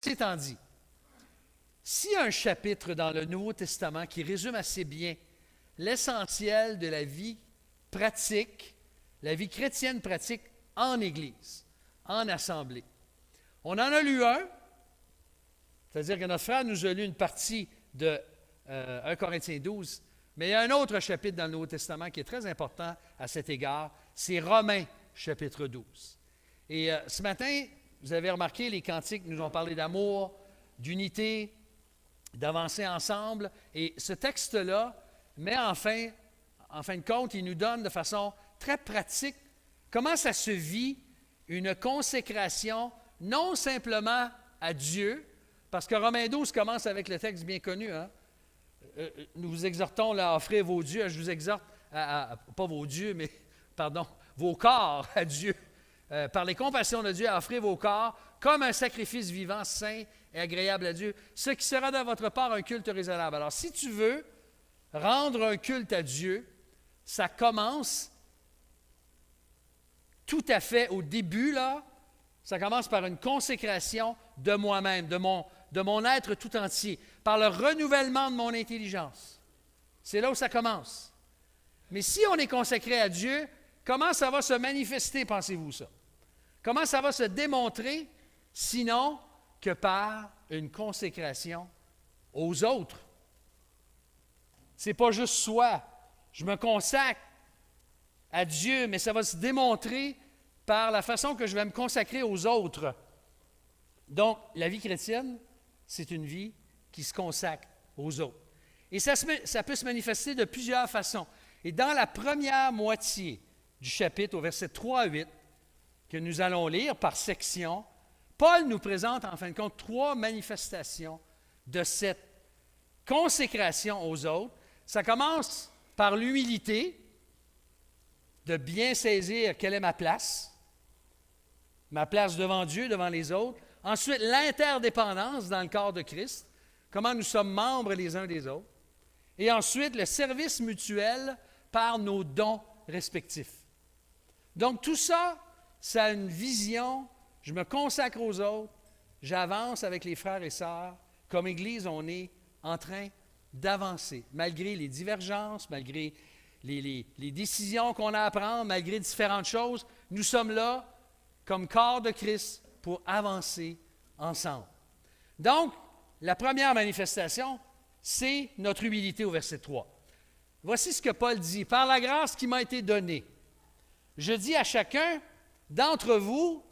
Ceci étant dit, s'il y a un chapitre dans le Nouveau Testament qui résume assez bien l'essentiel de la vie pratique, la vie chrétienne pratique en Église, en assemblée. On en a lu un, c'est-à-dire que notre frère nous a lu une partie de 1 Corinthiens 12, mais il y a un autre chapitre dans le Nouveau Testament qui est très important à cet égard, c'est Romains chapitre 12. Et ce matin, vous avez remarqué, les cantiques nous ont parlé d'amour, d'unité, d'avancer ensemble. Et ce texte-là met en fin de compte, il nous donne de façon très pratique comment ça se vit une consécration non simplement à Dieu, parce que Romains 12 commence avec le texte bien connu. Hein? Nous vous exhortons là, à offrir vos dieux. Je vous exhorte, pas vos dieux, mais pardon, vos corps à Dieu. Par les compassions de Dieu, à offrir vos corps comme un sacrifice vivant, saint et agréable à Dieu, ce qui sera de votre part un culte raisonnable. Alors, si tu veux rendre un culte à Dieu, ça commence tout à fait au début, là. Ça commence par une consécration de moi-même, de mon être tout entier, par le renouvellement de mon intelligence. C'est là où ça commence. Mais si on est consacré à Dieu, comment ça va se manifester, pensez-vous ça? Comment ça va se démontrer, sinon que par une consécration aux autres? Ce n'est pas juste soi. Je me consacre à Dieu, mais ça va se démontrer par la façon que je vais me consacrer aux autres. Donc, la vie chrétienne, c'est une vie qui se consacre aux autres. Et ça peut se manifester de plusieurs façons. Et dans la première moitié du chapitre, au verset 3 à 8, que nous allons lire par section, Paul nous présente en fin de compte 3 manifestations de cette consécration aux autres. Ça commence par l'humilité, de bien saisir quelle est ma place devant Dieu, devant les autres. Ensuite, l'interdépendance dans le corps de Christ, comment nous sommes membres les uns des autres. Et ensuite, le service mutuel par nos dons respectifs. Donc, tout ça, ça a une vision, je me consacre aux autres, j'avance avec les frères et sœurs. Comme Église, on est en train d'avancer, malgré les divergences, malgré les décisions qu'on a à prendre, malgré différentes choses. Nous sommes là, comme corps de Christ, pour avancer ensemble. Donc, la première manifestation, c'est notre humilité au verset 3. Voici ce que Paul dit. « Par la grâce qui m'a été donnée, je dis à chacun d'entre vous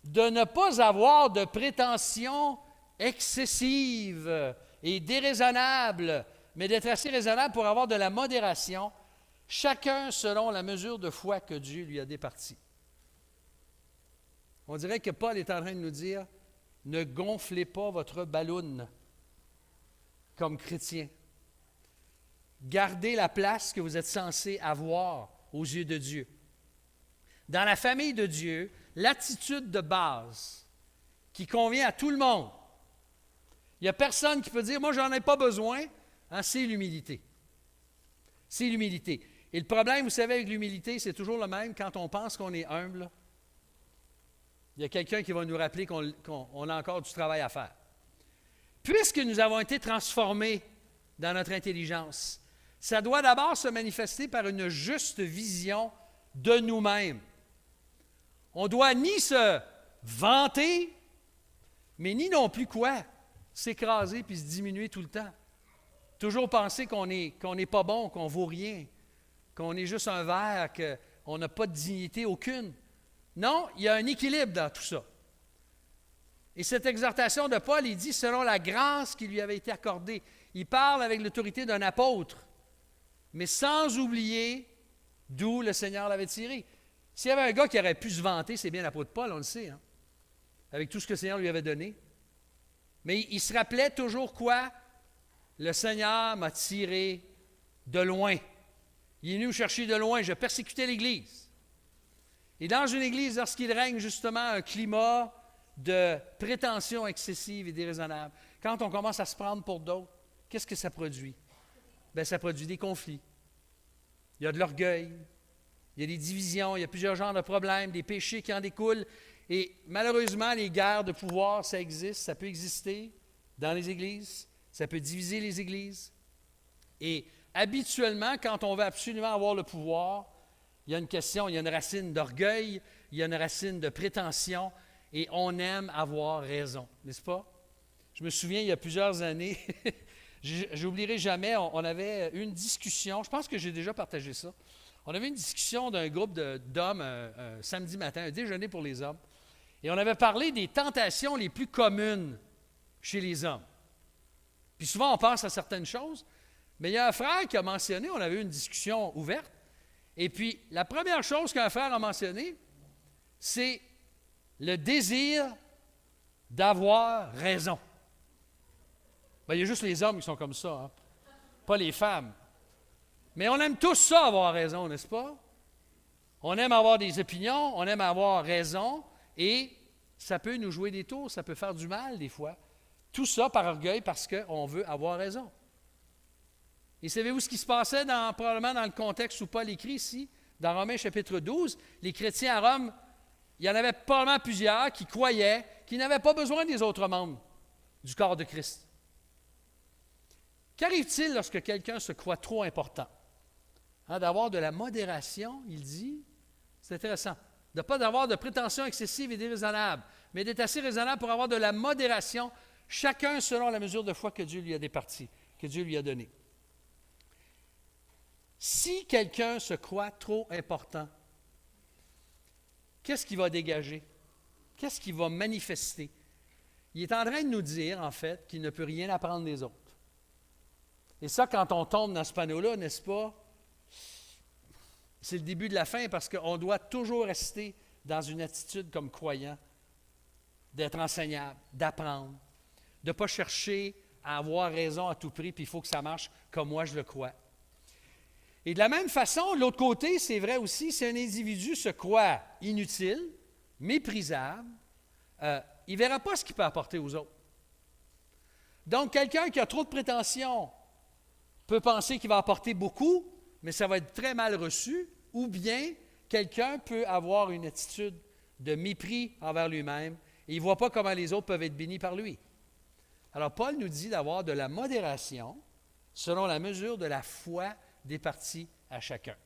de ne pas avoir de prétentions excessives et déraisonnables, mais d'être assez raisonnable pour avoir de la modération, chacun selon la mesure de foi que Dieu lui a départie. » On dirait que Paul est en train de nous dire, ne gonflez pas votre ballon comme chrétien. Gardez la place que vous êtes censé avoir aux yeux de Dieu. Dans la famille de Dieu, l'attitude de base qui convient à tout le monde, il n'y a personne qui peut dire, moi, j'en ai pas besoin, hein, c'est l'humilité. C'est l'humilité. Et le problème, vous savez, avec l'humilité, c'est toujours le même quand on pense qu'on est humble. Il y a quelqu'un qui va nous rappeler qu'on a encore du travail à faire. Puisque nous avons été transformés dans notre intelligence, ça doit d'abord se manifester par une juste vision de nous-mêmes. On ne doit ni se vanter, mais ni non plus quoi? S'écraser puis se diminuer tout le temps. Toujours penser qu'on n'est pas bon, qu'on ne vaut rien, qu'on est juste un verre, qu'on n'a pas de dignité aucune. Non, il y a un équilibre dans tout ça. Et cette exhortation de Paul, il dit selon la grâce qui lui avait été accordée. Il parle avec l'autorité d'un apôtre, mais sans oublier d'où le Seigneur l'avait tiré. S'il y avait un gars qui aurait pu se vanter, c'est bien l'apôtre Paul, on le sait, hein, avec tout ce que le Seigneur lui avait donné. Mais il se rappelait toujours quoi? Le Seigneur m'a tiré de loin. Il est venu me chercher de loin. Je persécutais l'Église. Et dans une Église, lorsqu'il règne justement un climat de prétention excessive et déraisonnable, quand on commence à se prendre pour d'autres, qu'est-ce que ça produit? Bien, ça produit des conflits. Il y a de l'orgueil, il y a des divisions, il y a plusieurs genres de problèmes, des péchés qui en découlent. Et malheureusement, les guerres de pouvoir, ça existe, ça peut exister dans les églises, ça peut diviser les églises. Et habituellement, quand on veut absolument avoir le pouvoir, il y a une question, il y a une racine d'orgueil, il y a une racine de prétention, et on aime avoir raison, n'est-ce pas? Je me souviens, il y a plusieurs années, j'oublierai jamais, on avait une discussion, je pense que j'ai déjà partagé ça, on avait une discussion d'un groupe d'hommes un samedi matin, un déjeuner pour les hommes, et on avait parlé des tentations les plus communes chez les hommes. Puis souvent, on pense à certaines choses, mais il y a un frère qui a mentionné, on avait eu une discussion ouverte, et puis la première chose qu'un frère a mentionné, c'est le désir d'avoir raison. Bien, il y a juste les hommes qui sont comme ça, hein? Pas les femmes. Mais on aime tous ça, avoir raison, n'est-ce pas? On aime avoir des opinions, on aime avoir raison, et ça peut nous jouer des tours, ça peut faire du mal des fois. Tout ça par orgueil parce qu'on veut avoir raison. Et savez-vous ce qui se passait probablement dans le contexte où Paul écrit ici, dans Romains chapitre 12? Les chrétiens à Rome, il y en avait probablement plusieurs qui croyaient qu'ils n'avaient pas besoin des autres membres du corps de Christ. Qu'arrive-t-il lorsque quelqu'un se croit trop important? D'avoir de la modération, il dit, c'est intéressant, de ne pas avoir de prétentions excessives et déraisonnables, mais d'être assez raisonnable pour avoir de la modération, chacun selon la mesure de foi que Dieu lui a départie, que Dieu lui a donnée. Si quelqu'un se croit trop important, qu'est-ce qu'il va dégager? Qu'est-ce qu'il va manifester? Il est en train de nous dire, en fait, qu'il ne peut rien apprendre des autres. Et ça, quand on tombe dans ce panneau-là, n'est-ce pas? C'est le début de la fin parce qu'on doit toujours rester dans une attitude comme croyant, d'être enseignable, d'apprendre, de ne pas chercher à avoir raison à tout prix, puis il faut que ça marche comme moi je le crois. Et de la même façon, de l'autre côté, c'est vrai aussi, si un individu se croit inutile, méprisable, il ne verra pas ce qu'il peut apporter aux autres. Donc, quelqu'un qui a trop de prétentions peut penser qu'il va apporter beaucoup, mais ça va être très mal reçu, ou bien quelqu'un peut avoir une attitude de mépris envers lui-même et il ne voit pas comment les autres peuvent être bénis par lui. Alors, Paul nous dit d'avoir de la modération selon la mesure de la foi départie à chacun.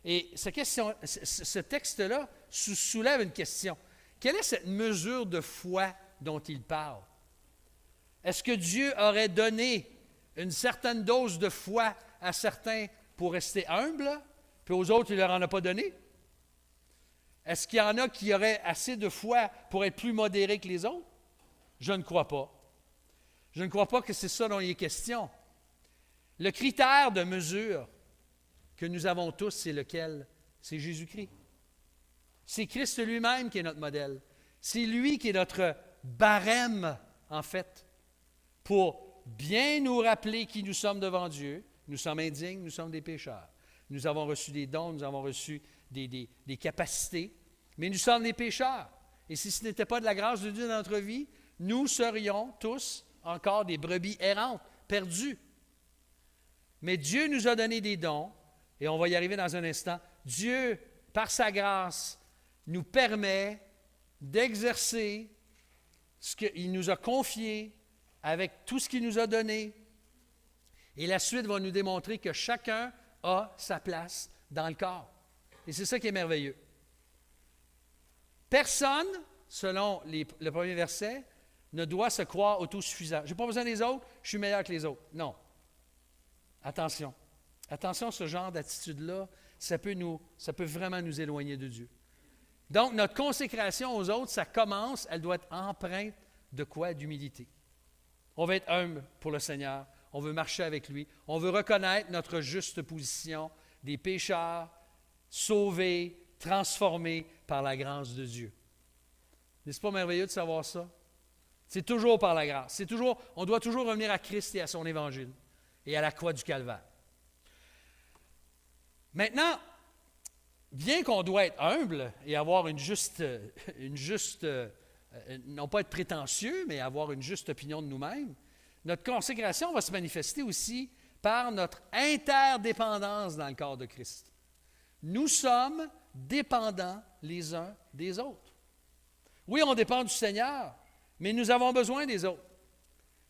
Et ce texte-là soulève une question. Quelle est cette mesure de foi dont il parle? Est-ce que Dieu aurait donné une certaine dose de foi à certains pour rester humbles, puis aux autres, il ne leur en a pas donné? Est-ce qu'il y en a qui auraient assez de foi pour être plus modérés que les autres? Je ne crois pas. Je ne crois pas que c'est ça dont il est question. Le critère de mesure que nous avons tous, c'est lequel? C'est Jésus-Christ. C'est Christ lui-même qui est notre modèle. C'est lui qui est notre barème, en fait, pour bien nous rappeler qui nous sommes devant Dieu. Nous sommes indignes, nous sommes des pécheurs. Nous avons reçu des dons, nous avons reçu des capacités, mais nous sommes des pécheurs. Et si ce n'était pas de la grâce de Dieu dans notre vie, nous serions tous encore des brebis errantes, perdues. Mais Dieu nous a donné des dons, et on va y arriver dans un instant. Dieu, par sa grâce, nous permet d'exercer ce qu'il nous a confié avec tout ce qu'il nous a donné. Et la suite va nous démontrer que chacun a sa place dans le corps. Et c'est ça qui est merveilleux. Personne, selon le premier verset, ne doit se croire autosuffisant. Je n'ai pas besoin des autres, je suis meilleur que les autres. Non. Attention. Attention à ce genre d'attitude-là, ça peut vraiment nous éloigner de Dieu. Donc, notre consécration aux autres, ça commence, elle doit être empreinte de quoi? D'humilité. On veut être humble pour le Seigneur, on veut marcher avec lui, on veut reconnaître notre juste position des pécheurs, sauvés, transformés par la grâce de Dieu. N'est-ce pas merveilleux de savoir ça? C'est toujours par la grâce. On doit toujours revenir à Christ et à son Évangile et à la croix du Calvaire. Maintenant, bien qu'on doit être humble et avoir non pas être prétentieux, mais avoir une juste opinion de nous-mêmes, notre consécration va se manifester aussi par notre interdépendance dans le corps de Christ. Nous sommes dépendants les uns des autres. Oui, on dépend du Seigneur, mais nous avons besoin des autres.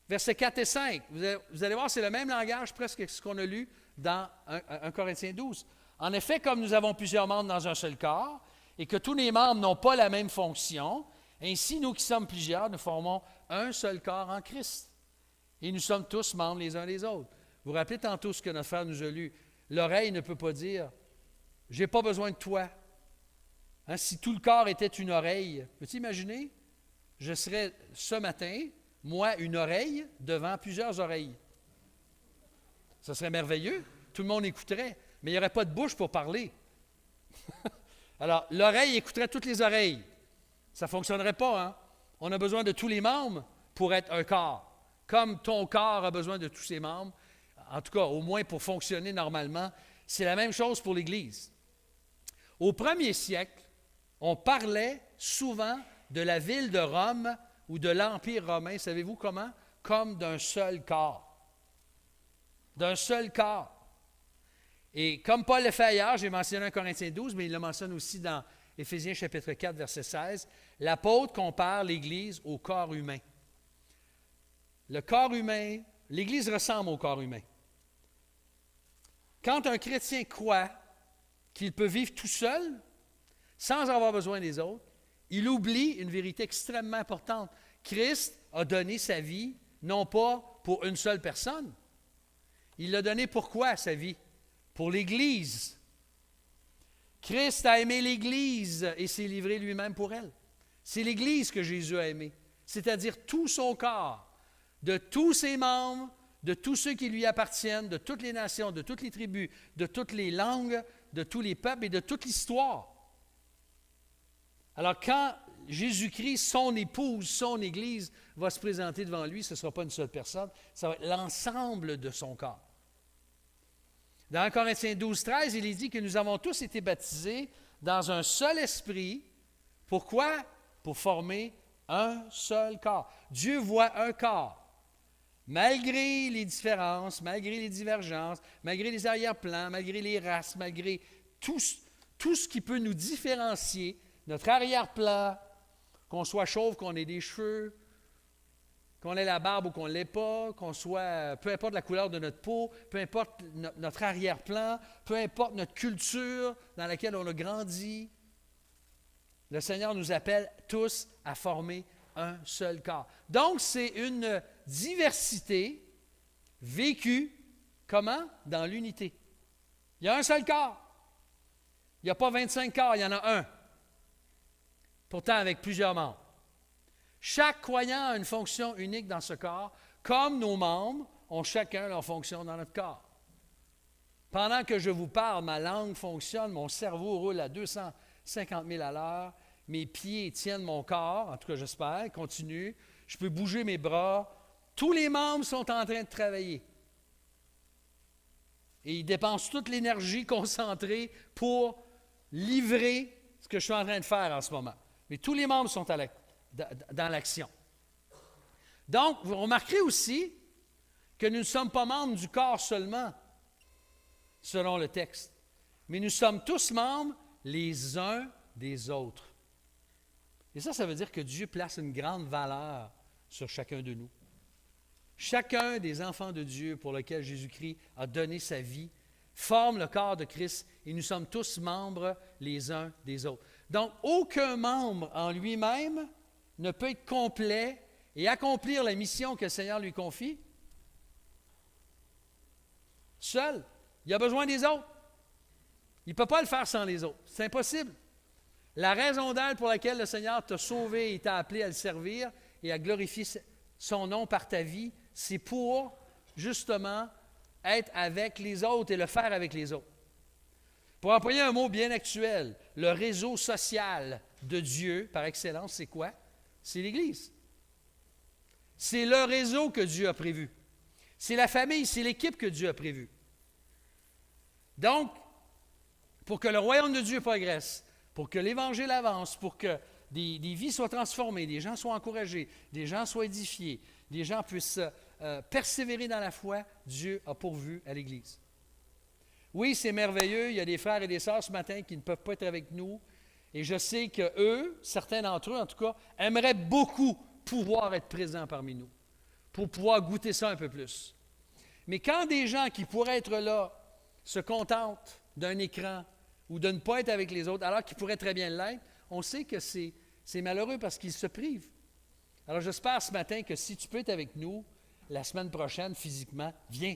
Versets 4 et 5, vous allez voir, c'est le même langage presque que ce qu'on a lu dans 1 Corinthiens 12. En effet, comme nous avons plusieurs membres dans un seul corps, et que tous les membres n'ont pas la même fonction, ainsi, nous qui sommes plusieurs, nous formons un seul corps en Christ. Et nous sommes tous membres les uns des autres. Vous vous rappelez tantôt ce que notre frère nous a lu. L'oreille ne peut pas dire « Je n'ai pas besoin de toi ». Hein, si tout le corps était une oreille, peux-tu imaginer? Je serais ce matin, moi, une oreille devant plusieurs oreilles. Ça serait merveilleux. Tout le monde écouterait, mais il n'y aurait pas de bouche pour parler. Alors, l'oreille écouterait toutes les oreilles. Ça ne fonctionnerait pas, hein? On a besoin de tous les membres pour être un corps. Comme ton corps a besoin de tous ses membres, en tout cas, au moins pour fonctionner normalement, c'est la même chose pour l'Église. Au 1er siècle, on parlait souvent de la ville de Rome ou de l'Empire romain, savez-vous comment? Comme d'un seul corps. D'un seul corps. Et comme Paul le fait ailleurs, j'ai mentionné 1 Corinthiens 12, mais il le mentionne aussi dans Éphésiens chapitre 4, verset 16, l'apôtre compare l'Église au corps humain. Le corps humain, l'Église ressemble au corps humain. Quand un chrétien croit qu'il peut vivre tout seul, sans avoir besoin des autres, il oublie une vérité extrêmement importante. Christ a donné sa vie, non pas pour une seule personne. Il l'a donné pourquoi, sa vie? Pour l'Église. Christ a aimé l'Église et s'est livré lui-même pour elle. C'est l'Église que Jésus a aimée, c'est-à-dire tout son corps, de tous ses membres, de tous ceux qui lui appartiennent, de toutes les nations, de toutes les tribus, de toutes les langues, de tous les peuples et de toute l'histoire. Alors quand Jésus-Christ, son épouse, son Église, va se présenter devant lui, ce ne sera pas une seule personne, ça va être l'ensemble de son corps. Dans 1 Corinthiens 12, 13, il est dit que nous avons tous été baptisés dans un seul esprit. Pourquoi? Pour former un seul corps. Dieu voit un corps. Malgré les différences, malgré les divergences, malgré les arrière-plans, malgré les races, malgré tout ce qui peut nous différencier, notre arrière-plan, qu'on soit chauve, qu'on ait des cheveux, qu'on ait la barbe ou qu'on ne l'ait pas, qu'on soit, peu importe la couleur de notre peau, peu importe notre arrière-plan, peu importe notre culture dans laquelle on a grandi, le Seigneur nous appelle tous à former un seul corps. Donc, c'est une diversité vécue, comment? Dans l'unité. Il y a un seul corps. Il n'y a pas 25 corps, il y en a un. Pourtant, avec plusieurs membres. Chaque croyant a une fonction unique dans ce corps, comme nos membres ont chacun leur fonction dans notre corps. Pendant que je vous parle, ma langue fonctionne, mon cerveau roule à 250 000 à l'heure, mes pieds tiennent mon corps, en tout cas j'espère, continue, je peux bouger mes bras. Tous les membres sont en train de travailler. Et ils dépensent toute l'énergie concentrée pour livrer ce que je suis en train de faire en ce moment. Mais tous les membres sont dans l'action. Donc, vous remarquerez aussi que nous ne sommes pas membres du corps seulement, selon le texte, mais nous sommes tous membres les uns des autres. Et ça veut dire que Dieu place une grande valeur sur chacun de nous. Chacun des enfants de Dieu pour lesquels Jésus-Christ a donné sa vie forme le corps de Christ et nous sommes tous membres les uns des autres. Donc, aucun membre en lui-même ne peut être complet et accomplir la mission que le Seigneur lui confie seul. Il a besoin des autres. Il ne peut pas le faire sans les autres. C'est impossible. La raison d'être pour laquelle le Seigneur t'a sauvé et t'a appelé à le servir et à glorifier son nom par ta vie, c'est pour, justement, être avec les autres et le faire avec les autres. Pour employer un mot bien actuel, le réseau social de Dieu, par excellence, c'est quoi? C'est l'Église. C'est le réseau que Dieu a prévu. C'est la famille, c'est l'équipe que Dieu a prévue. Donc, pour que le royaume de Dieu progresse, pour que l'Évangile avance, pour que des vies soient transformées, des gens soient encouragés, des gens soient édifiés, des gens puissent persévérer dans la foi, Dieu a pourvu à l'Église. Oui, c'est merveilleux, il y a des frères et des sœurs ce matin qui ne peuvent pas être avec nous Et je sais qu'eux, certains d'entre eux en tout cas, aimeraient beaucoup pouvoir être présents parmi nous, pour pouvoir goûter ça un peu plus. Mais quand des gens qui pourraient être là se contentent d'un écran ou de ne pas être avec les autres, alors qu'ils pourraient très bien l'être, on sait que c'est malheureux parce qu'ils se privent. Alors j'espère ce matin que si tu peux être avec nous la semaine prochaine physiquement, viens,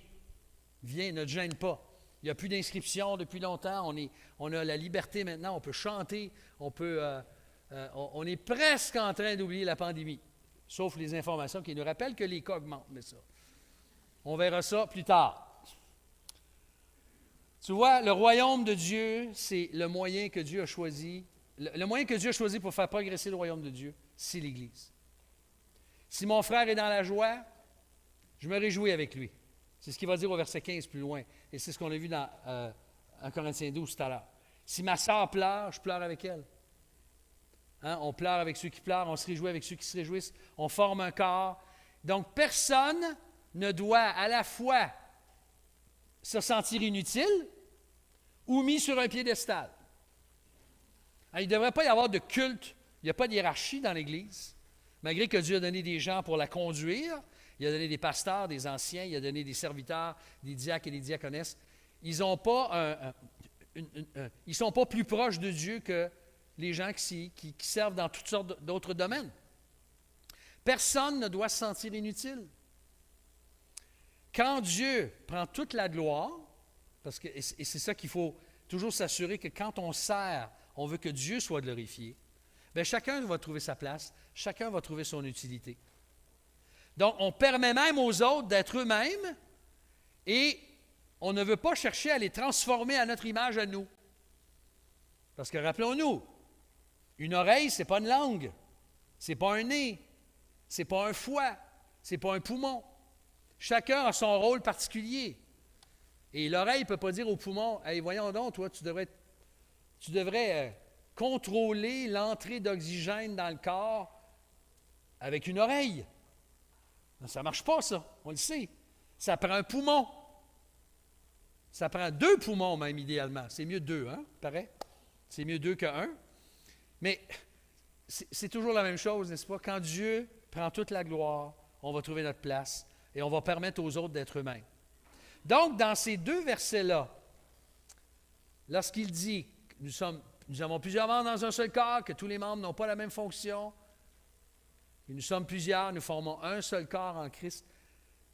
ne te gêne pas. Il n'y a plus d'inscription depuis longtemps, on a la liberté maintenant, on peut chanter, on est presque en train d'oublier la pandémie, sauf les informations qui nous rappellent que les cas augmentent, mais ça, on verra ça plus tard. Tu vois, le royaume de Dieu, c'est le moyen que Dieu a choisi. Le moyen que Dieu a choisi pour faire progresser le royaume de Dieu, c'est l'Église. Si mon frère est dans la joie, je me réjouis avec lui. C'est ce qu'il va dire au verset 15 plus loin. Et c'est ce qu'on a vu dans 1 Corinthiens 12 tout à l'heure. Si ma sœur pleure, je pleure avec elle. Hein? On pleure avec ceux qui pleurent, on se réjouit avec ceux qui se réjouissent. On forme un corps. Donc, personne ne doit à la fois se sentir inutile ou mis sur un piédestal. Hein, il ne devrait pas y avoir de culte. Il n'y a pas de hiérarchie dans l'Église. Malgré que Dieu a donné des gens pour la conduire, il a donné des pasteurs, des anciens, il a donné des serviteurs, des diacres et des diaconesses. Ils sont pas plus proches de Dieu que les gens qui servent dans toutes sortes d'autres domaines. Personne ne doit se sentir inutile. Quand Dieu prend toute la gloire, et c'est ça qu'il faut toujours s'assurer que quand on sert, on veut que Dieu soit glorifié, bien, chacun va trouver sa place, chacun va trouver son utilité. Donc, on permet même aux autres d'être eux-mêmes et on ne veut pas chercher à les transformer à notre image à nous. Parce que rappelons-nous, une oreille, ce n'est pas une langue, ce n'est pas un nez, ce n'est pas un foie, ce n'est pas un poumon. Chacun a son rôle particulier. Et l'oreille ne peut pas dire au poumon, « Hey, voyons donc, toi, tu devrais contrôler l'entrée d'oxygène dans le corps avec une oreille. » Ça ne marche pas, ça. On le sait. Ça prend un poumon. Ça prend 2 poumons, même, idéalement. C'est mieux 2, hein, paraît? C'est mieux 2 que 1. Mais c'est toujours la même chose, n'est-ce pas? Quand Dieu prend toute la gloire, on va trouver notre place et on va permettre aux autres d'être eux-mêmes. Donc, dans ces 2 versets-là, lorsqu'il dit que nous avons plusieurs membres dans un seul corps, que tous les membres n'ont pas la même fonction, et nous sommes plusieurs, nous formons un seul corps en Christ.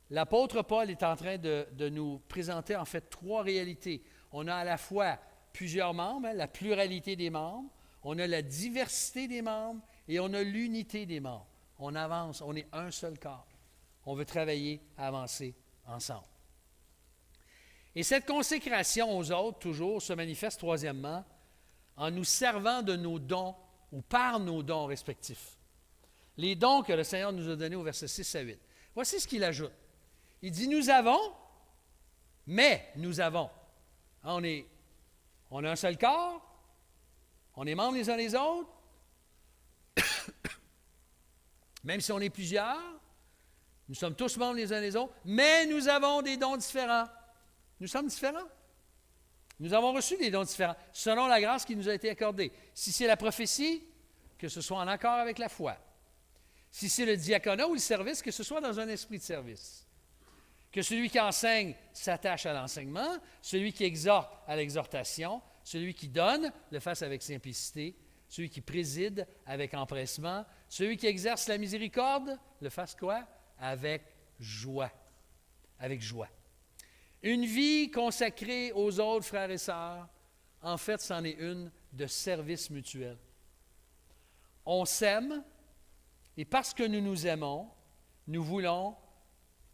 L'apôtre Paul est en train de nous présenter en fait 3 réalités. On a à la fois plusieurs membres, hein, la pluralité des membres, on a la diversité des membres et on a l'unité des membres. On avance, on est un seul corps. On veut travailler, avancer ensemble. Et cette consécration aux autres, toujours, se manifeste troisièmement en nous servant de nos dons ou par nos dons respectifs. Les dons que le Seigneur nous a donnés au verset 6 à 8. Voici ce qu'il ajoute. Il dit, nous avons, mais nous avons. On a un seul corps, on est membres les uns des autres, même si on est plusieurs, nous sommes tous membres les uns des autres, mais nous avons des dons différents. Nous sommes différents. Nous avons reçu des dons différents, selon la grâce qui nous a été accordée. Si c'est la prophétie, que ce soit en accord avec la foi. Si c'est le diaconat ou le service, que ce soit dans un esprit de service. Que celui qui enseigne s'attache à l'enseignement, celui qui exhorte à l'exhortation, celui qui donne le fasse avec simplicité, celui qui préside avec empressement, celui qui exerce la miséricorde le fasse quoi? Avec joie. Avec joie. Une vie consacrée aux autres frères et sœurs, en fait, c'en est une de service mutuel. On s'aime, et parce que nous nous aimons, nous voulons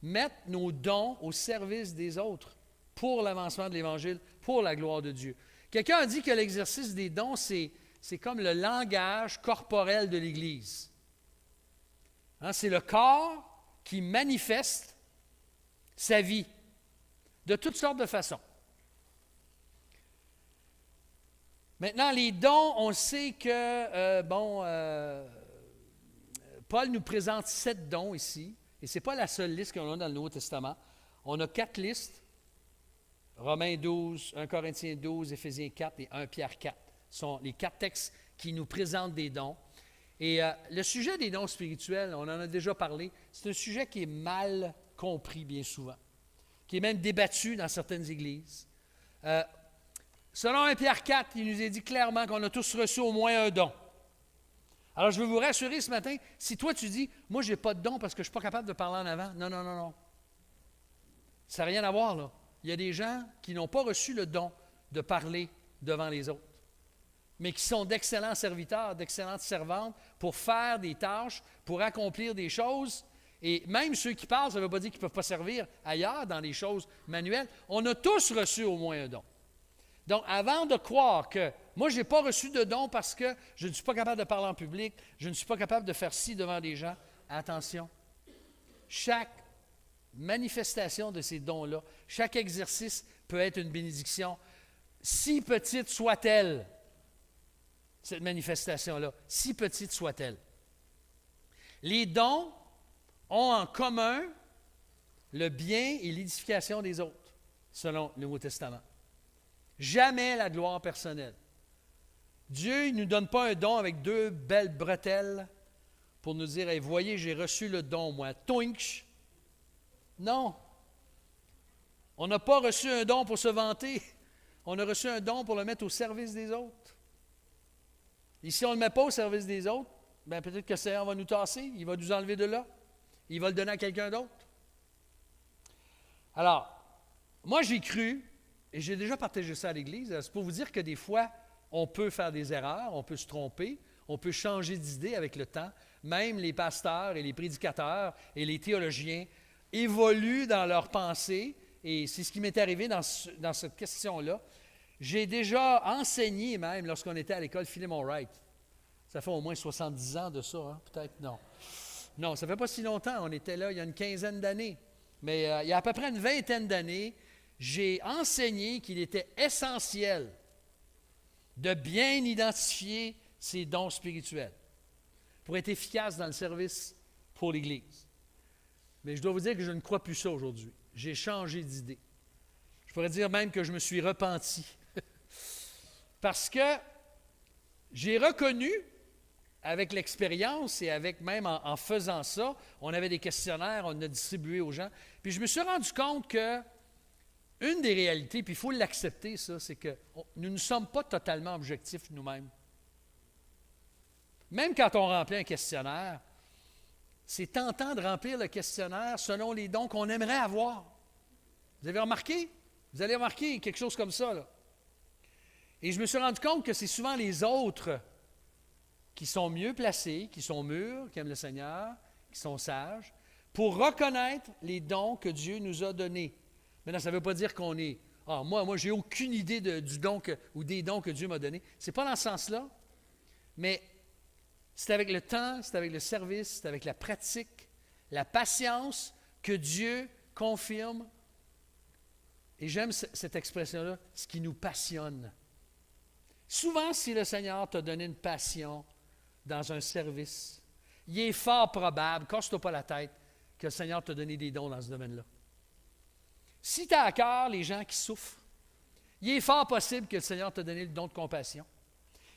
mettre nos dons au service des autres pour l'avancement de l'Évangile, pour la gloire de Dieu. Quelqu'un a dit que l'exercice des dons, c'est comme le langage corporel de l'Église. Hein, c'est le corps qui manifeste sa vie de toutes sortes de façons. Maintenant, les dons, on sait que, Paul nous présente 7 dons ici, et ce n'est pas la seule liste qu'on a dans le Nouveau Testament. On a 4 listes, Romains 12, 1 Corinthiens 12, Éphésiens 4 et 1 Pierre 4. Ce sont les 4 textes qui nous présente des dons. Et le sujet des dons spirituels, on en a déjà parlé, c'est un sujet qui est mal compris bien souvent, qui est même débattu dans certaines églises. Selon 1 Pierre 4, il nous est dit clairement qu'on a tous reçu au moins un don. Alors, je veux vous rassurer ce matin, si toi tu dis, moi, je n'ai pas de don parce que je ne suis pas capable de parler en avant, non, non, non, non. Ça n'a rien à voir, là. Il y a des gens qui n'ont pas reçu le don de parler devant les autres, mais qui sont d'excellents serviteurs, d'excellentes servantes pour faire des tâches, pour accomplir des choses. Et même ceux qui parlent, ça ne veut pas dire qu'ils ne peuvent pas servir ailleurs dans les choses manuelles. On a tous reçu au moins un don. Donc, avant de croire que moi, je n'ai pas reçu de don parce que je ne suis pas capable de parler en public, je ne suis pas capable de faire ci devant des gens, attention, chaque manifestation de ces dons-là, chaque exercice peut être une bénédiction, si petite soit-elle, cette manifestation-là, si petite soit-elle. Les dons ont en commun le bien et l'édification des autres, selon le Nouveau Testament. Jamais la gloire personnelle. Dieu ne nous donne pas un don avec deux belles bretelles pour nous dire, hey, voyez, j'ai reçu le don, moi. Toinch! Non. On n'a pas reçu un don pour se vanter. On a reçu un don pour le mettre au service des autres. Et si on ne le met pas au service des autres, bien peut-être que le Seigneur va nous tasser, il va nous enlever de là. Il va le donner à quelqu'un d'autre. Alors, moi j'ai cru, et j'ai déjà partagé ça à l'Église, c'est pour vous dire que des fois, on peut faire des erreurs, on peut se tromper, on peut changer d'idée avec le temps. Même les pasteurs et les prédicateurs et les théologiens évoluent dans leur pensée, et c'est ce qui m'est arrivé dans cette question-là. J'ai déjà enseigné même lorsqu'on était à l'école Philemon Wright. Ça fait au moins 70 ans de ça, hein? Peut-être non. Non, ça ne fait pas si longtemps. On était là il y a une quinzaine d'années. Mais il y a à peu près une vingtaine d'années, j'ai enseigné qu'il était essentiel de bien identifier ces dons spirituels pour être efficace dans le service pour l'Église. Mais je dois vous dire que je ne crois plus ça aujourd'hui. J'ai changé d'idée. Je pourrais dire même que je me suis repenti. Parce que j'ai reconnu, avec l'expérience et avec même en faisant ça, on avait des questionnaires, on a distribué aux gens. Puis je me suis rendu compte que une des réalités, puis il faut l'accepter, ça, c'est que nous ne sommes pas totalement objectifs nous-mêmes. Même quand on remplit un questionnaire, c'est tentant de remplir le questionnaire selon les dons qu'on aimerait avoir. Vous avez remarqué? Vous allez remarquer quelque chose comme ça, là. Et je me suis rendu compte que c'est souvent les autres qui sont mieux placés, qui sont mûrs, qui aiment le Seigneur, qui sont sages, pour reconnaître les dons que Dieu nous a donnés. Maintenant, ça ne veut pas dire qu'on est « Ah, moi, j'ai aucune idée du don ou des dons que Dieu m'a donnés. » Ce n'est pas dans ce sens-là, mais c'est avec le temps, c'est avec le service, c'est avec la pratique, la patience que Dieu confirme. Et j'aime cette expression-là, ce qui nous passionne. Souvent, si le Seigneur t'a donné une passion dans un service, il est fort probable, casse-toi pas la tête, que le Seigneur t'a donné des dons dans ce domaine-là. Si tu as à cœur les gens qui souffrent, il est fort possible que le Seigneur t'a donné le don de compassion.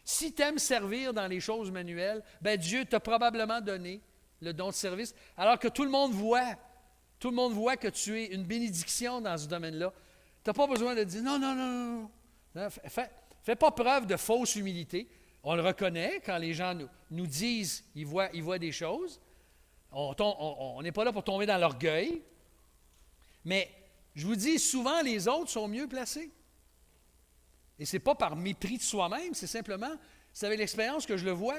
Si tu aimes servir dans les choses manuelles, bien Dieu t'a probablement donné le don de service, alors que tout le monde voit que tu es une bénédiction dans ce domaine-là. Tu n'as pas besoin de dire non, non, non, non, non. Fais pas preuve de fausse humilité. On le reconnaît quand les gens nous disent, ils voient des choses. On n'est pas là pour tomber dans l'orgueil. Mais je vous dis, souvent, les autres sont mieux placés. Et ce n'est pas par mépris de soi-même, c'est simplement, c'est avec l'expérience que je le vois.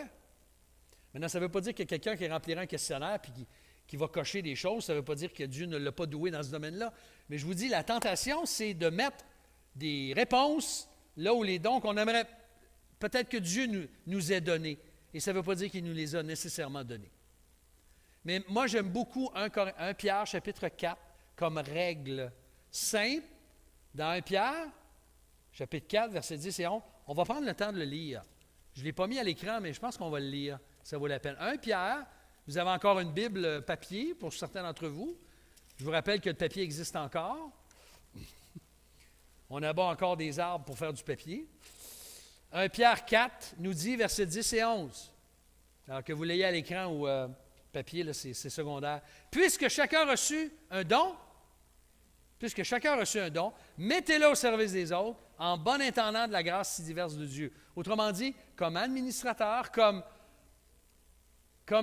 Maintenant, ça ne veut pas dire qu'il y a quelqu'un qui remplira un questionnaire et qui va cocher des choses. Ça ne veut pas dire que Dieu ne l'a pas doué dans ce domaine-là. Mais je vous dis, la tentation, c'est de mettre des réponses là où les dons qu'on aimerait, peut-être que Dieu nous ait donnés. Et ça ne veut pas dire qu'il nous les a nécessairement donnés. Mais moi, j'aime beaucoup 1 Pierre, chapitre 4, comme règle simple. Dans 1 Pierre, chapitre 4, versets 10 et 11, on va prendre le temps de le lire. Je ne l'ai pas mis à l'écran, mais je pense qu'on va le lire. Ça vaut la peine. 1 Pierre, vous avez encore une Bible papier pour certains d'entre vous. Je vous rappelle que le papier existe encore. On abat encore des arbres pour faire du papier. 1 Pierre 4 nous dit, versets 10 et 11, alors que vous l'ayez à l'écran ou papier, là, c'est secondaire. Puisque chacun a reçu un don, mettez-le au service des autres, en bon intendant de la grâce si diverse de Dieu. Autrement dit, comme administrateur, comme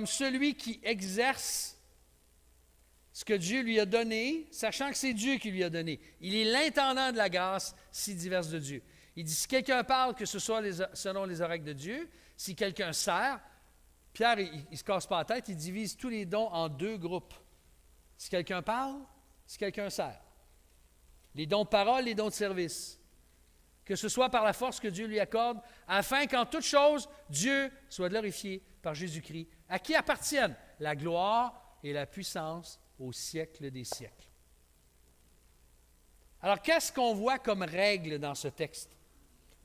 celui qui exerce ce que Dieu lui a donné, sachant que c'est Dieu qui lui a donné. Il est l'intendant de la grâce si diverse de Dieu. Il dit, si quelqu'un parle, que ce soit selon les oracles de Dieu, si quelqu'un sert, Pierre, il ne se casse pas la tête, il divise tous les dons en 2 groupes. Si quelqu'un parle, si quelqu'un sert. Les dons de parole, les dons de service. Que ce soit par la force que Dieu lui accorde, afin qu'en toute chose, Dieu soit glorifié par Jésus-Christ, à qui appartiennent la gloire et la puissance au siècle des siècles. Alors, qu'est-ce qu'on voit comme règle dans ce texte?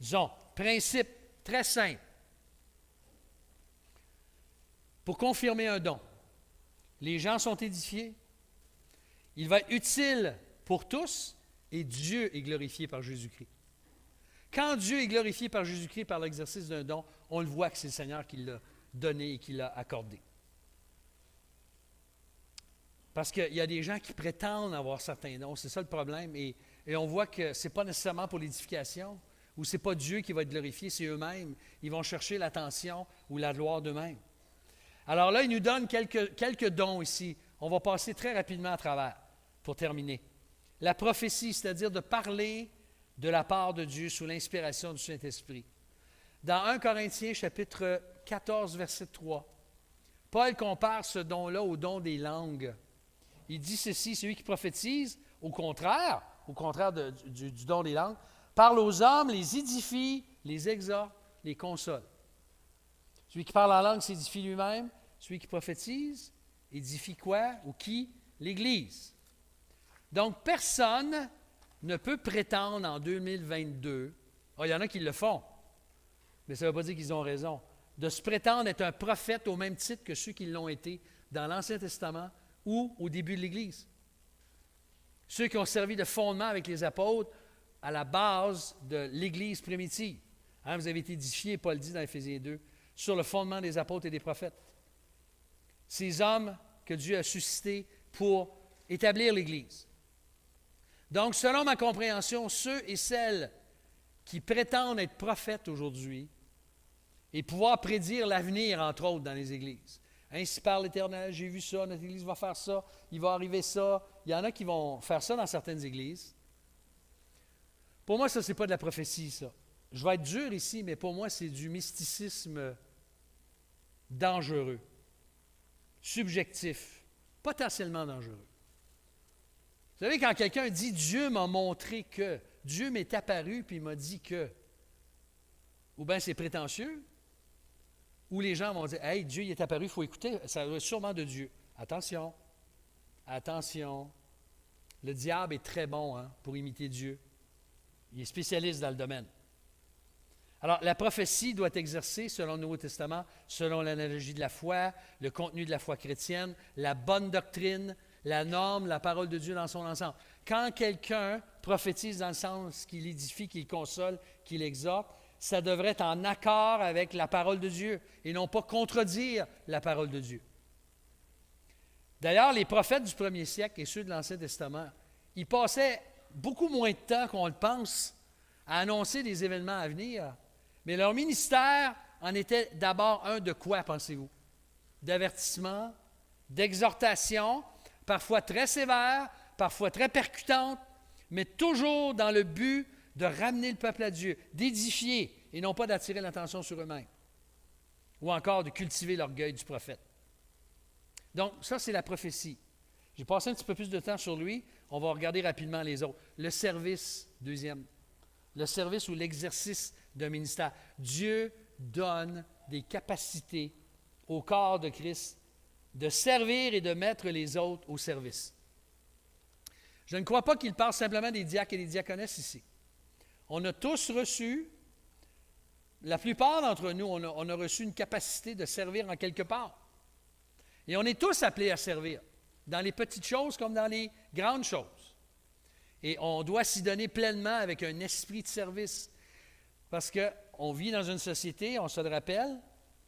Disons, principe très simple. Pour confirmer un don, les gens sont édifiés, il va être utile pour tous et Dieu est glorifié par Jésus-Christ. Quand Dieu est glorifié par Jésus-Christ par l'exercice d'un don, on le voit que c'est le Seigneur qui l'a donné et qui l'a accordé. Parce qu'il y a des gens qui prétendent avoir certains dons, c'est ça le problème, et on voit que ce n'est pas nécessairement pour l'édification, ou ce n'est pas Dieu qui va être glorifié, c'est eux-mêmes. Ils vont chercher l'attention ou la gloire d'eux-mêmes. Alors là, il nous donne quelques dons ici. On va passer très rapidement à travers pour terminer. La prophétie, c'est-à-dire de parler de la part de Dieu sous l'inspiration du Saint-Esprit. Dans 1 Corinthiens, chapitre 14, verset 3, Paul compare ce don-là au don des langues. Il dit ceci, celui qui prophétise, au contraire du don des langues, parle aux hommes, les édifie, les exhorte, les console. Celui qui parle en langue s'édifie lui-même. Celui qui prophétise, édifie quoi ou qui? L'Église. Donc, personne ne peut prétendre en 2022, il y en a qui le font, mais ça ne veut pas dire qu'ils ont raison, de se prétendre être un prophète au même titre que ceux qui l'ont été dans l'Ancien Testament ou au début de l'Église. Ceux qui ont servi de fondement avec les apôtres à la base de l'Église primitive. Vous avez été édifiés, Paul dit dans Éphésiens 2, sur le fondement des apôtres et des prophètes. Ces hommes que Dieu a suscités pour établir l'Église. Donc, selon ma compréhension, ceux et celles qui prétendent être prophètes aujourd'hui et pouvoir prédire l'avenir, entre autres, dans les églises. Ainsi parle l'Éternel, j'ai vu ça, notre Église va faire ça, il va arriver ça. Il y en a qui vont faire ça dans certaines églises. Pour moi, ça, ce n'est pas de la prophétie, ça. Je vais être dur ici, mais pour moi, c'est du mysticisme dangereux, subjectif, potentiellement dangereux. Vous savez, quand quelqu'un dit « Dieu m'a montré que », Dieu m'est apparu puis il m'a dit que, ou bien c'est prétentieux, ou les gens vont dire « Hey, Dieu il est apparu, il faut écouter, ça doit être sûrement de Dieu. » Attention, attention, le diable est très bon pour imiter Dieu. Il est spécialiste dans le domaine. Alors, la prophétie doit être exercée, selon le Nouveau Testament, selon l'analogie de la foi, le contenu de la foi chrétienne, la bonne doctrine, la norme, la parole de Dieu dans son ensemble. Quand quelqu'un prophétise dans le sens qu'il édifie, qu'il console, qu'il exhorte, ça devrait être en accord avec la parole de Dieu et non pas contredire la parole de Dieu. D'ailleurs, les prophètes du premier siècle et ceux de l'Ancien Testament, ils passaient beaucoup moins de temps qu'on le pense à annoncer des événements à venir, mais leur ministère en était d'abord un de quoi, pensez-vous? D'avertissement, d'exhortation, parfois très sévère, parfois très percutante, mais toujours dans le but de ramener le peuple à Dieu, d'édifier et non pas d'attirer l'attention sur eux-mêmes, ou encore de cultiver l'orgueil du prophète. Donc, ça, c'est la prophétie. J'ai passé un petit peu plus de temps sur lui. On va regarder rapidement les autres. Le service, deuxième. Le service ou l'exercice d'un ministère. Dieu donne des capacités au corps de Christ de servir et de mettre les autres au service. Je ne crois pas qu'il parle simplement des diacres et des diaconesses ici. On a tous reçu, la plupart d'entre nous, on a reçu une capacité de servir en quelque part. Et on est tous appelés à servir, dans les petites choses comme dans les grandes choses. Et on doit s'y donner pleinement avec un esprit de service. Parce que on vit dans une société, on se le rappelle.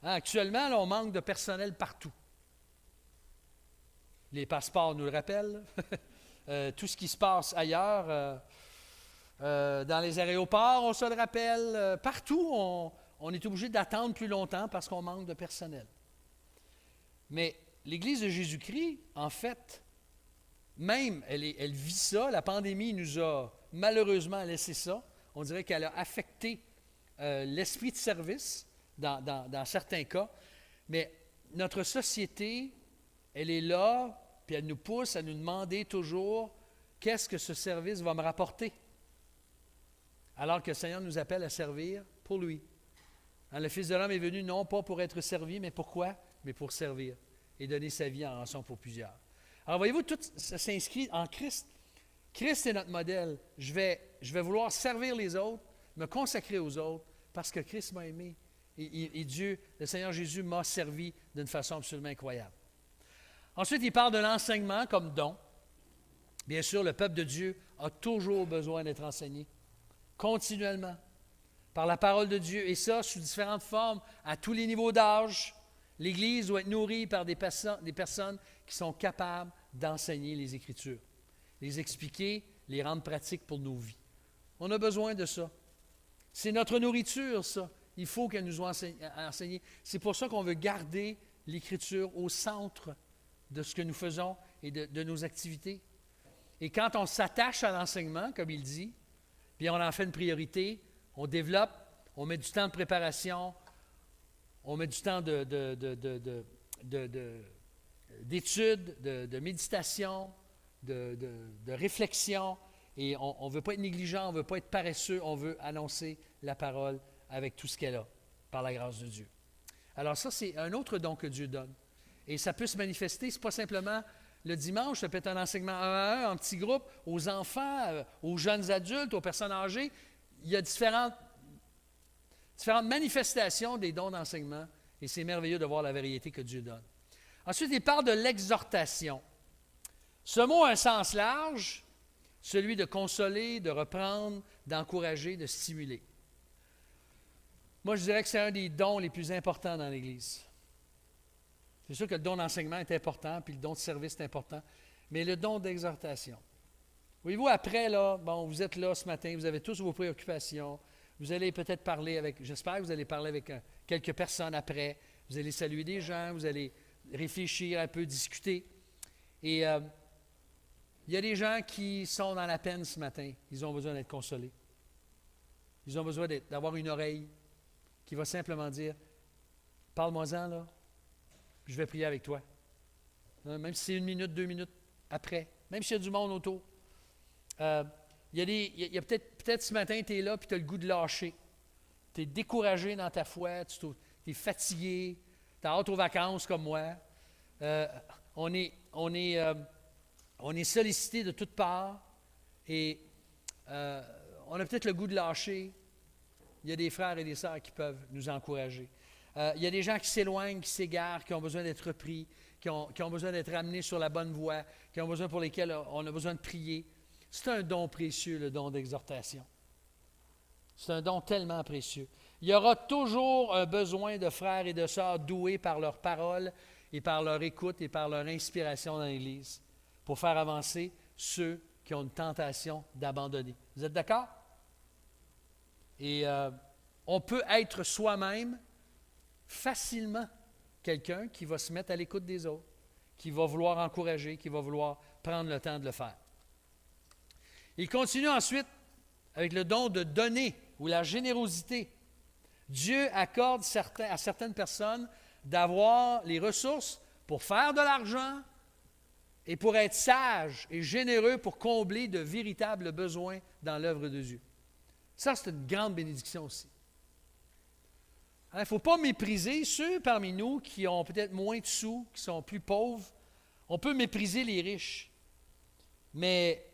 Hein, actuellement, là, on manque de personnel partout. Les passeports nous le rappellent. Tout ce qui se passe ailleurs, dans les aéroports, on se le rappelle. Partout, on est obligé d'attendre plus longtemps parce qu'on manque de personnel. Mais l'Église de Jésus-Christ, en fait, même, elle vit ça. La pandémie nous a malheureusement laissé ça. On dirait qu'elle a affecté l'esprit de service dans certains cas. Mais notre société, elle est là, puis elle nous pousse à nous demander toujours qu'est-ce que ce service va me rapporter. Alors que le Seigneur nous appelle à servir pour lui. Hein, le Fils de l'homme est venu non pas pour être servi, mais pourquoi? Mais pour servir et donner sa vie en rançon pour plusieurs. Alors voyez-vous, tout ça s'inscrit en Christ. Christ est notre modèle. Je vais vouloir servir les autres, me consacrer aux autres, parce que Christ m'a aimé. Et Dieu, le Seigneur Jésus, m'a servi d'une façon absolument incroyable. Ensuite, il parle de l'enseignement comme don. Bien sûr, le peuple de Dieu a toujours besoin d'être enseigné, continuellement, par la parole de Dieu, et ça, sous différentes formes, à tous les niveaux d'âge. L'Église doit être nourrie par des personnes qui sont capables d'enseigner les Écritures, les expliquer, les rendre pratiques pour nos vies. On a besoin de ça. C'est notre nourriture, ça. Il faut qu'elle nous soit enseignée. C'est pour ça qu'on veut garder l'Écriture au centre de ce que nous faisons et de nos activités. Et quand on s'attache à l'enseignement, comme il dit, puis on en fait une priorité, on développe, on met du temps de préparation, on met du temps d'études, de méditation, de réflexion, et on ne veut pas être négligent, on ne veut pas être paresseux, on veut annoncer la parole avec tout ce qu'elle a, par la grâce de Dieu. Alors ça, c'est un autre don que Dieu donne. Et ça peut se manifester, ce n'est pas simplement le dimanche, ça peut être un enseignement un à un, en petit groupe, aux enfants, aux jeunes adultes, aux personnes âgées. Il y a différentes manifestations des dons d'enseignement, et c'est merveilleux de voir la variété que Dieu donne. Ensuite, il parle de l'exhortation. Ce mot a un sens large, celui de consoler, de reprendre, d'encourager, de stimuler. Moi, je dirais que c'est un des dons les plus importants dans l'Église. C'est sûr que le don d'enseignement est important, puis le don de service est important, mais le don d'exhortation. Voyez-vous, après, là, bon, vous êtes là ce matin, vous avez tous vos préoccupations, vous allez peut-être parler avec, j'espère que vous allez parler avec quelques personnes après, vous allez saluer des gens, vous allez réfléchir un peu, discuter. Et il y a des gens qui sont dans la peine ce matin, ils ont besoin d'être consolés. Ils ont besoin d'avoir une oreille qui va simplement dire, parle-moi-en là, je vais prier avec toi. Même si c'est 1 minute, 2 minutes après, même s'il y a du monde autour. Il y a peut-être ce matin, tu es là et tu as le goût de lâcher. Tu es découragé dans ta foi, tu es fatigué, tu as hâte aux vacances comme moi. On est sollicité de toutes parts et on a peut-être le goût de lâcher. Il y a des frères et des sœurs qui peuvent nous encourager. Il y a des gens qui s'éloignent, qui s'égarent, qui ont besoin d'être repris, qui ont besoin d'être ramenés sur la bonne voie, qui ont besoin pour lesquels on a besoin de prier. C'est un don précieux, le don d'exhortation. C'est un don tellement précieux. Il y aura toujours un besoin de frères et de sœurs doués par leur parole et par leur écoute et par leur inspiration dans l'Église pour faire avancer ceux qui ont une tentation d'abandonner. Vous êtes d'accord? Et on peut être soi-même facilement quelqu'un qui va se mettre à l'écoute des autres, qui va vouloir encourager, qui va vouloir prendre le temps de le faire. Il continue ensuite avec le don de donner ou la générosité. Dieu accorde à certaines personnes d'avoir les ressources pour faire de l'argent et pour être sages et généreux pour combler de véritables besoins dans l'œuvre de Dieu. Ça, c'est une grande bénédiction aussi. Il ne faut pas mépriser ceux parmi nous qui ont peut-être moins de sous, qui sont plus pauvres. On peut mépriser les riches, mais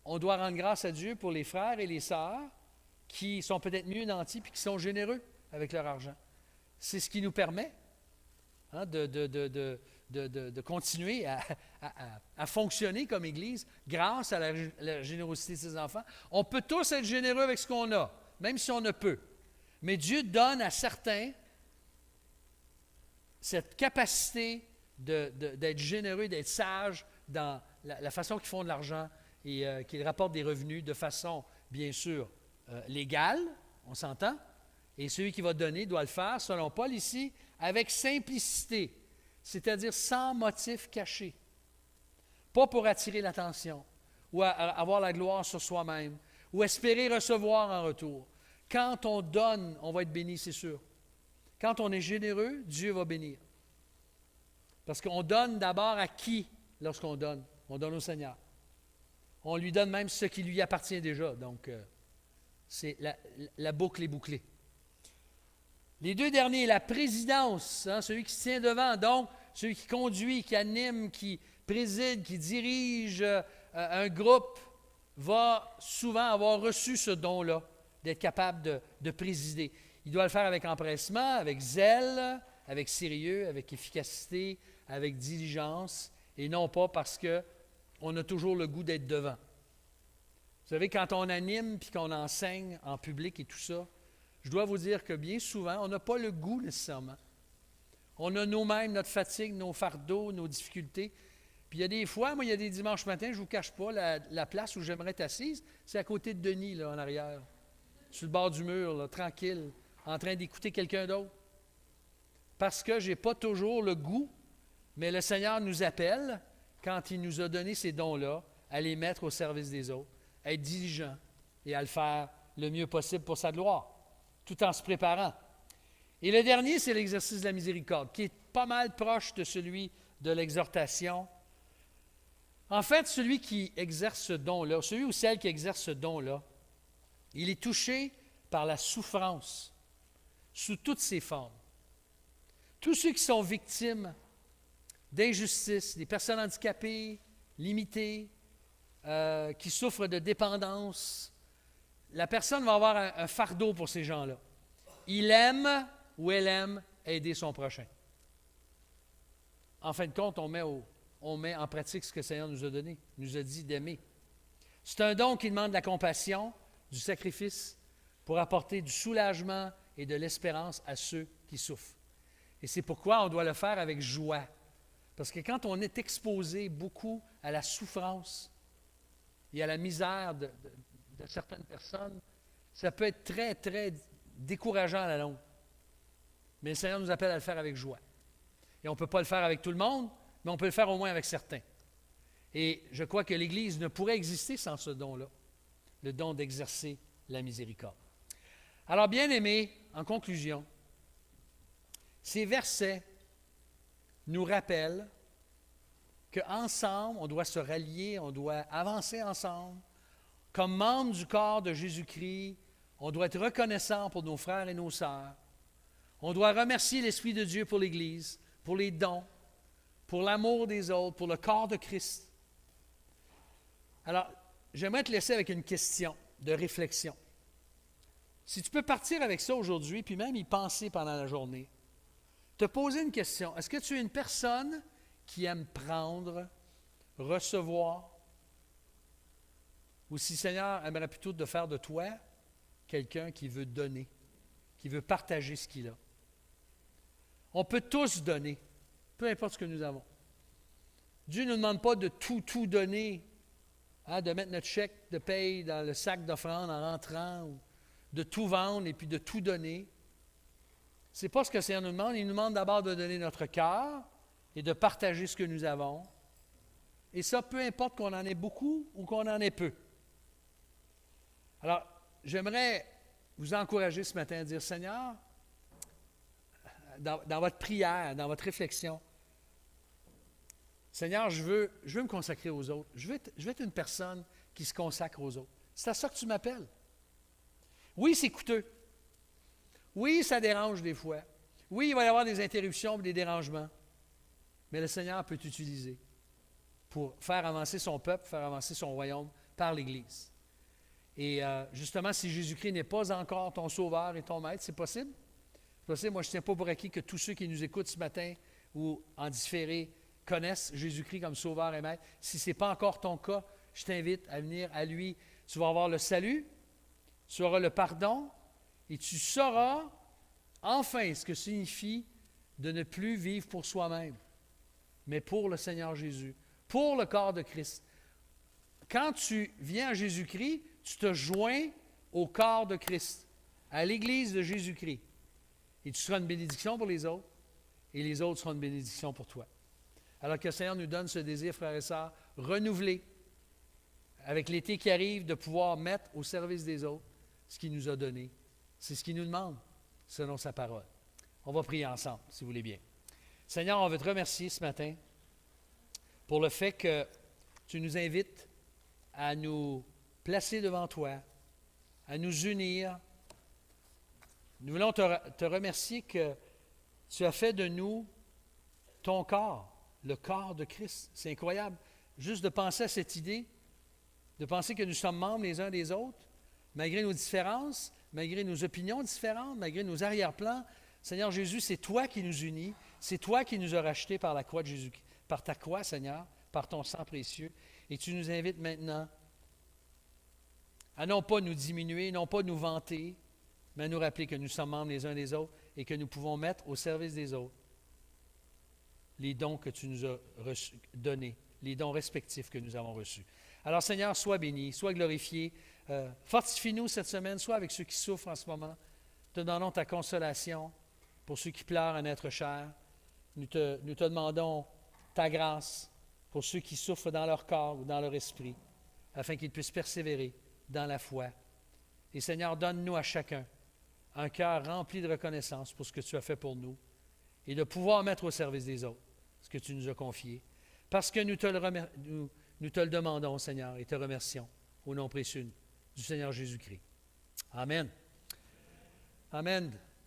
on doit rendre grâce à Dieu pour les frères et les sœurs qui sont peut-être mieux nantis et qui sont généreux avec leur argent. C'est ce qui nous permet de continuer à fonctionner comme Église grâce à la générosité de ses enfants. On peut tous être généreux avec ce qu'on a, même si on ne peut. Mais Dieu donne à certains cette capacité d'être généreux, d'être sage dans la façon qu'ils font de l'argent et qu'ils rapportent des revenus de façon, bien sûr, légale, on s'entend, et celui qui va donner doit le faire, selon Paul ici, avec simplicité, c'est-à-dire sans motif caché, pas pour attirer l'attention ou avoir la gloire sur soi-même ou espérer recevoir en retour. Quand on donne, on va être béni, c'est sûr. Quand on est généreux, Dieu va bénir. Parce qu'on donne d'abord à qui lorsqu'on donne? On donne au Seigneur. On lui donne même ce qui lui appartient déjà. Donc, c'est la boucle est bouclée. Les deux derniers, la présidence, celui qui se tient devant, donc celui qui conduit, qui anime, qui préside, qui dirige un groupe, va souvent avoir reçu ce don-là, d'être capable de présider. Il doit le faire avec empressement, avec zèle, avec sérieux, avec efficacité, avec diligence, et non pas parce qu'on a toujours le goût d'être devant. Vous savez, quand on anime puis qu'on enseigne en public et tout ça, je dois vous dire que bien souvent, on n'a pas le goût nécessairement. On a nous-mêmes notre fatigue, nos fardeaux, nos difficultés. Puis il y a des fois, moi, il y a des dimanches matins, je ne vous cache pas, la place où j'aimerais être assise, c'est à côté de Denis, là, en arrière, sur le bord du mur, là, tranquille, en train d'écouter quelqu'un d'autre. Parce que je n'ai pas toujours le goût, mais le Seigneur nous appelle, quand il nous a donné ces dons-là, à les mettre au service des autres, à être diligent et à le faire le mieux possible pour sa gloire, tout en se préparant. Et le dernier, c'est l'exercice de la miséricorde, qui est pas mal proche de celui de l'exhortation. En fait, celui qui exerce ce don-là, celui ou celle qui exerce ce don-là, il est touché par la souffrance sous toutes ses formes. Tous ceux qui sont victimes d'injustice, des personnes handicapées, limitées, qui souffrent de dépendance, la personne va avoir un fardeau pour ces gens-là. Il aime ou elle aime aider son prochain. En fin de compte, on met en pratique ce que le Seigneur nous a donné, nous a dit d'aimer. C'est un don qui demande de la compassion, du sacrifice, pour apporter du soulagement et de l'espérance à ceux qui souffrent. Et c'est pourquoi on doit le faire avec joie. Parce que quand on est exposé beaucoup à la souffrance et à la misère de certaines personnes, ça peut être très, très décourageant à la longue. Mais le Seigneur nous appelle à le faire avec joie. Et on ne peut pas le faire avec tout le monde, mais on peut le faire au moins avec certains. Et je crois que l'Église ne pourrait exister sans ce don-là, le don d'exercer la miséricorde. Alors, bien-aimés, en conclusion, ces versets nous rappellent qu'ensemble, on doit se rallier, on doit avancer ensemble. Comme membres du corps de Jésus-Christ, on doit être reconnaissant pour nos frères et nos sœurs. On doit remercier l'Esprit de Dieu pour l'Église, pour les dons, pour l'amour des autres, pour le corps de Christ. Alors, j'aimerais te laisser avec une question de réflexion. Si tu peux partir avec ça aujourd'hui, puis même y penser pendant la journée, te poser une question. Est-ce que tu es une personne qui aime prendre, recevoir, ou si le Seigneur aimerait plutôt de faire de toi quelqu'un qui veut donner, qui veut partager ce qu'il a? On peut tous donner, peu importe ce que nous avons. Dieu ne nous demande pas de tout donner, de mettre notre chèque de paye dans le sac d'offrande en rentrant, ou de tout vendre et puis de tout donner. Ce n'est pas ce que le Seigneur nous demande. Il nous demande d'abord de donner notre cœur et de partager ce que nous avons. Et ça, peu importe qu'on en ait beaucoup ou qu'on en ait peu. Alors, j'aimerais vous encourager ce matin à dire, Seigneur, dans votre prière, dans votre réflexion, Seigneur, je veux me consacrer aux autres. Je veux être une personne qui se consacre aux autres. C'est à ça que tu m'appelles. Oui, c'est coûteux. Oui, ça dérange des fois. Oui, il va y avoir des interruptions et des dérangements. Mais le Seigneur peut t'utiliser pour faire avancer son peuple, faire avancer son royaume par l'Église. Et justement, si Jésus-Christ n'est pas encore ton sauveur et ton maître, c'est possible? C'est possible. Moi, je ne tiens pas pour acquis que tous ceux qui nous écoutent ce matin ou en différé connaissent Jésus-Christ comme sauveur et maître. Si ce n'est pas encore ton cas, je t'invite à venir à lui. Tu vas avoir le salut, tu auras le pardon et tu sauras enfin ce que signifie de ne plus vivre pour soi-même, mais pour le Seigneur Jésus, pour le corps de Christ. Quand tu viens à Jésus-Christ, tu te joins au corps de Christ, à l'Église de Jésus-Christ. Et tu seras une bénédiction pour les autres, et les autres seront une bénédiction pour toi. Alors que le Seigneur nous donne ce désir, frères et sœurs, renouvelé, avec l'été qui arrive, de pouvoir mettre au service des autres ce qu'il nous a donné. C'est ce qu'il nous demande, selon sa parole. On va prier ensemble, si vous voulez bien. Seigneur, on veut te remercier ce matin pour le fait que tu nous invites à nous placer devant toi, à nous unir. Nous voulons te remercier que tu as fait de nous ton corps, le corps de Christ. C'est incroyable. Juste de penser à cette idée, de penser que nous sommes membres les uns des autres, malgré nos différences, malgré nos opinions différentes, malgré nos arrière-plans. Seigneur Jésus, c'est toi qui nous unis, c'est toi qui nous as rachetés par la croix de Jésus, par ta croix, Seigneur, par ton sang précieux. Et tu nous invites maintenant à non pas nous diminuer, non pas nous vanter, mais à nous rappeler que nous sommes membres les uns des autres et que nous pouvons mettre au service des autres les dons que tu nous as donnés, les dons respectifs que nous avons reçus. Alors Seigneur, sois béni, sois glorifié. Fortifie-nous cette semaine, sois avec ceux qui souffrent en ce moment. Te demandons ta consolation pour ceux qui pleurent un être cher. Nous te demandons ta grâce pour ceux qui souffrent dans leur corps ou dans leur esprit, afin qu'ils puissent persévérer dans la foi. Et Seigneur, donne-nous à chacun un cœur rempli de reconnaissance pour ce que tu as fait pour nous et de pouvoir mettre au service des autres ce que tu nous as confié. Parce que nous te le demandons, Seigneur, et te remercions au nom précieux du Seigneur Jésus-Christ. Amen. Amen.